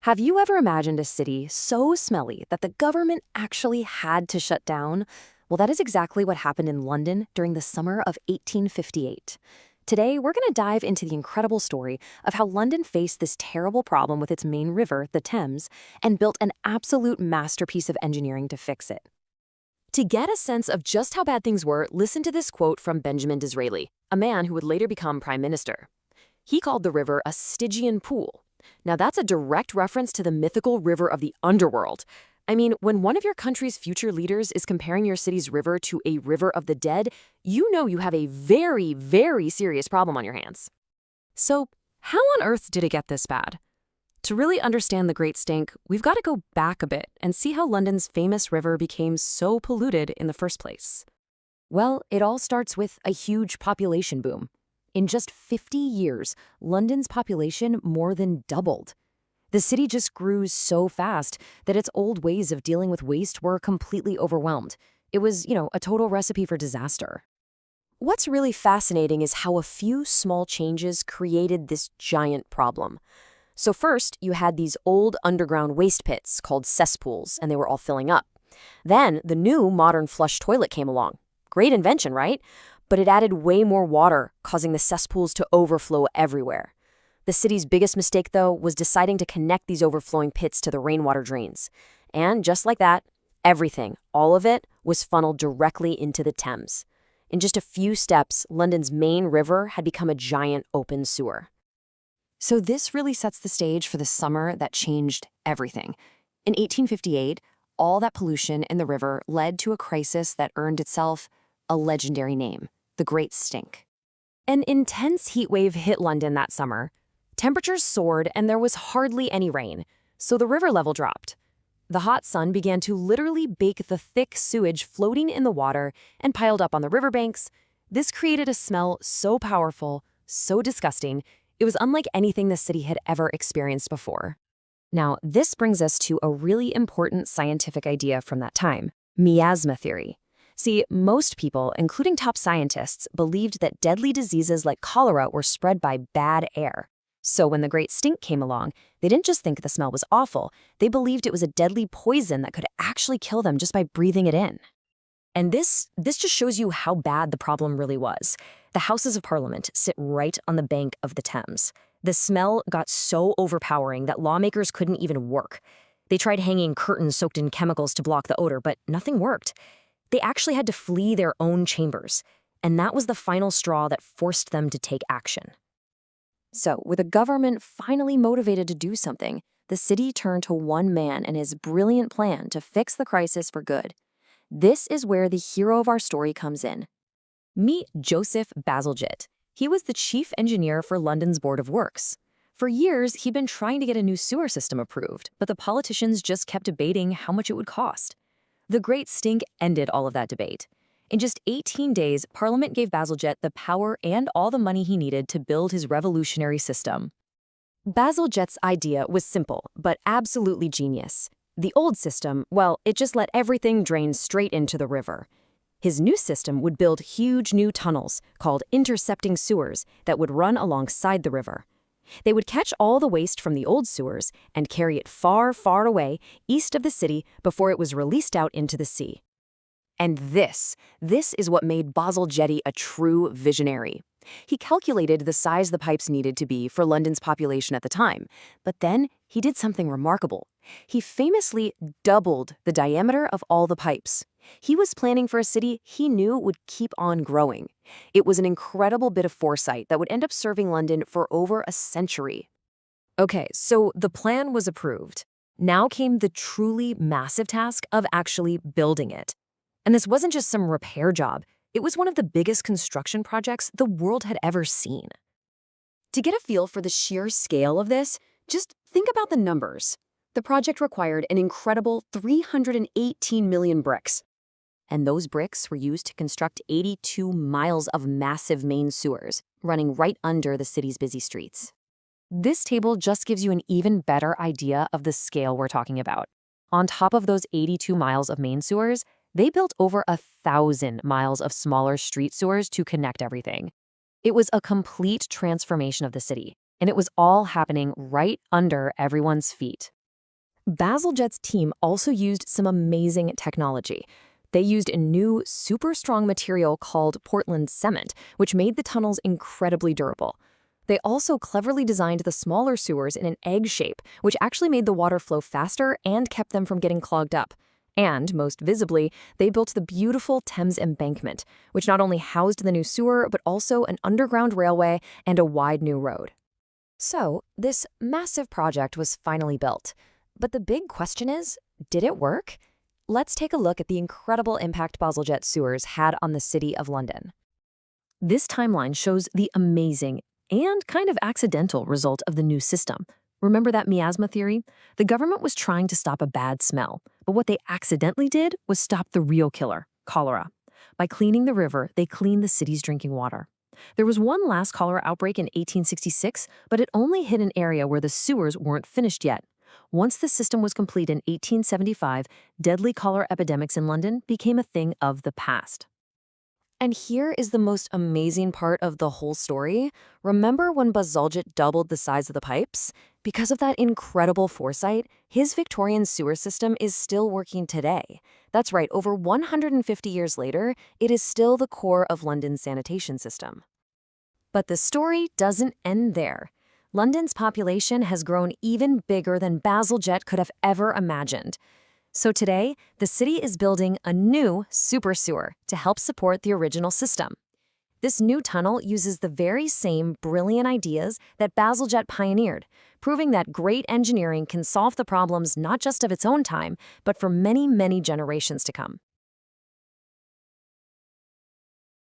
Have you ever imagined a city so smelly that the government actually had to shut down? Well, that is exactly what happened in London during the summer of 1858. Today, we're going to dive into the incredible story of how London faced this terrible problem with its main river, the Thames, and built an absolute masterpiece of engineering to fix it. To get a sense of just how bad things were, listen to this quote from Benjamin Disraeli, a man who would later become prime minister. He called the river a Stygian pool. Now, that's a direct reference to the mythical river of the underworld. I mean, when one of your country's future leaders is comparing your city's river to a river of the dead, you know you have a very, very serious problem on your hands. So, how on earth did it get this bad? To really understand the Great Stink, we've got to go back a bit and see how London's famous river became so polluted in the first place. Well, it all starts with a huge population boom. In just 50 years, London's population more than doubled. The city just grew so fast that its old ways of dealing with waste were completely overwhelmed. It was, a total recipe for disaster. What's really fascinating is how a few small changes created this giant problem. So first, you had these old underground waste pits called cesspools, and they were all filling up. Then, the new modern flush toilet came along. Great invention, right? But it added way more water, causing the cesspools to overflow everywhere. The city's biggest mistake, though, was deciding to connect these overflowing pits to the rainwater drains. And just like that, everything, all of it, was funneled directly into the Thames. In just a few steps, London's main river had become a giant open sewer. So this really sets the stage for the summer that changed everything. In 1858, all that pollution in the river led to a crisis that earned itself a legendary name, the Great Stink. An intense heat wave hit London that summer. Temperatures soared and there was hardly any rain, so the river level dropped. The hot sun began to literally bake the thick sewage floating in the water and piled up on the riverbanks. This created a smell so powerful, so disgusting, it was unlike anything the city had ever experienced before. Now, this brings us to a really important scientific idea from that time, Miasma Theory. See, most people, including top scientists, believed that deadly diseases like cholera were spread by bad air. So when the Great Stink came along, they didn't just think the smell was awful, they believed it was a deadly poison that could actually kill them just by breathing it in. And this just shows you how bad the problem really was. The Houses of Parliament sit right on the bank of the Thames. The smell got so overpowering that lawmakers couldn't even work. They tried hanging curtains soaked in chemicals to block the odor, but nothing worked. They actually had to flee their own chambers, and that was the final straw that forced them to take action. So, with the government finally motivated to do something, the city turned to one man and his brilliant plan to fix the crisis for good. This is where the hero of our story comes in. Meet Joseph Bazalgette. He was the chief engineer for London's Board of Works. For years, he'd been trying to get a new sewer system approved, but the politicians just kept debating how much it would cost. The Great Stink ended all of that debate. In just 18 days, Parliament gave Bazalgette the power and all the money he needed to build his revolutionary system. Bazalgette's idea was simple, but absolutely genius. The old system, well, it just let everything drain straight into the river. His new system would build huge new tunnels called intercepting sewers that would run alongside the river. They would catch all the waste from the old sewers and carry it far, far away east of the city before it was released out into the sea. And this is what made Bazalgette a true visionary. He calculated the size the pipes needed to be for London's population at the time, but then he did something remarkable. He famously doubled the diameter of all the pipes. He was planning for a city he knew would keep on growing. It was an incredible bit of foresight that would end up serving London for over a century. Okay, so the plan was approved. Now came the truly massive task of actually building it. And this wasn't just some repair job. It was one of the biggest construction projects the world had ever seen. To get a feel for the sheer scale of this, just think about the numbers. The project required an incredible 318 million bricks. And those bricks were used to construct 82 miles of massive main sewers, running right under the city's busy streets. This table just gives you an even better idea of the scale we're talking about. On top of those 82 miles of main sewers, they built over 1,000 miles of smaller street sewers to connect everything. It was a complete transformation of the city, and it was all happening right under everyone's feet. Bazalgette's team also used some amazing technology. They used a new, super strong material called Portland cement, which made the tunnels incredibly durable. They also cleverly designed the smaller sewers in an egg shape, which actually made the water flow faster and kept them from getting clogged up. And, most visibly, they built the beautiful Thames embankment, which not only housed the new sewer, but also an underground railway and a wide new road. So, this massive project was finally built. But the big question is, did it work? Let's take a look at the incredible impact Bazalgette sewers had on the city of London. This timeline shows the amazing and kind of accidental result of the new system. Remember that miasma theory? The government was trying to stop a bad smell, but what they accidentally did was stop the real killer, cholera. By cleaning the river, they cleaned the city's drinking water. There was one last cholera outbreak in 1866, but it only hit an area where the sewers weren't finished yet. Once the system was complete in 1875, deadly cholera epidemics in London became a thing of the past. And here is the most amazing part of the whole story. Remember when Bazalgette doubled the size of the pipes? Because of that incredible foresight, his Victorian sewer system is still working today. That's right, over 150 years later, it is still the core of London's sanitation system. But the story doesn't end there. London's population has grown even bigger than Bazalgette could have ever imagined. So today, the city is building a new super sewer to help support the original system. This new tunnel uses the very same brilliant ideas that Bazalgette pioneered, proving that great engineering can solve the problems not just of its own time, but for many, many generations to come.